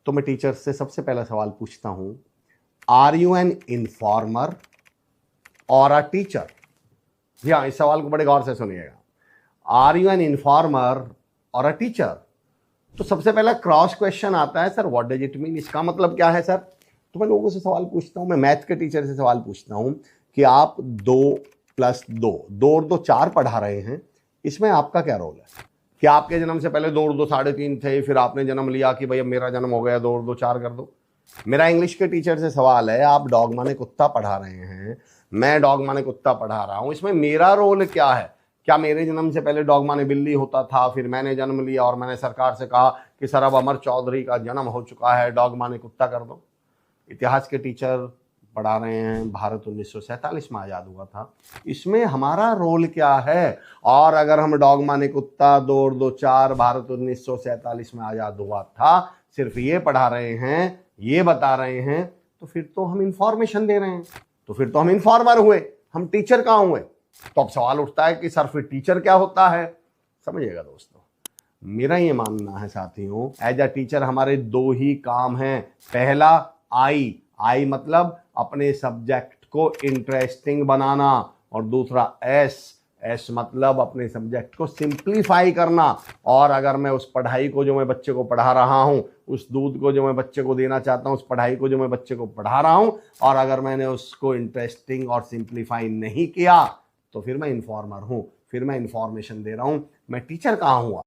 तो मैं टीचर से सबसे पहला सवाल पूछता हूं, आर यू एन इन्फॉर्मर और अ टीचर? जी हाँ, इस सवाल को बड़े गौर से सुनिएगा। आर यू एन इन्फॉर्मर और अ टीचर? तो सबसे पहला क्रॉस क्वेश्चन आता है, sir what does it mean, इसका मतलब क्या है सर? तो मैं लोगों से सवाल पूछता हूं, मैं मैथ के टीचर से सवाल पूछता हूं कि आप 2+2 और 2 4 पढ़ा रहे हैं, इसमें आपका क्या रोल है? क्या आपके जन्म से पहले 2 और 2 3.5 थे, फिर आपने जन्म लिया कि भाई अब मेरा जन्म हो गया 2 और 2 4 कर दो? मेरा इंग्लिश के टीचर से सवाल है, आप डॉग माने कुत्ता पढ़ा रहे हैं, मैं डॉग माने कुत्ता पढ़ा रहा हूं, इसमें मेरा रोल क्या है? क्या मेरे जन्म से पहले डॉग माने बिल्ली होता था, फिर मैंने जन्म लिया और मैंने सरकार से कहा कि सर अब अमर चौधरी का जन्म हो चुका है, डॉग माने कुत्ता कर दो? इतिहास के टीचर पढ़ा रहे हैं, भारत 1947 में आज़ाद हुआ था, इसमें हमारा रोल क्या है? और अगर हम डॉग माने कुत्ता 2 और 2 4 भारत 1947 में आज़ाद हुआ था सिर्फ ये पढ़ा रहे हैं, ये बता रहे हैं, तो फिर तो हम इंफॉर्मेशन दे रहे हैं, तो फिर तो हम इन्फॉर्मर हुए, हम टीचर कहाँ हुए? तो अब सवाल उठता है कि सर फिर टीचर क्या होता है? समझिएगा दोस्तों, मेरा ये मानना है साथियों, एज अ टीचर हमारे 2 ही काम हैं। पहला आई मतलब अपने सब्जेक्ट को इंटरेस्टिंग बनाना, और दूसरा एस मतलब अपने सब्जेक्ट को सिंप्लीफाई करना। और अगर मैं उस पढ़ाई को जो मैं बच्चे को पढ़ा रहा हूं, उस दूध को जो मैं बच्चे को देना चाहता हूं, उस पढ़ाई को जो मैं बच्चे को पढ़ा रहा हूं, और अगर मैंने उसको इंटरेस्टिंग और सिंप्लीफाई नहीं किया, तो फिर मैं इन्फॉर्मर हूं, फिर मैं इंफॉर्मेशन दे रहा हूं, मैं टीचर कहाँ हुआ?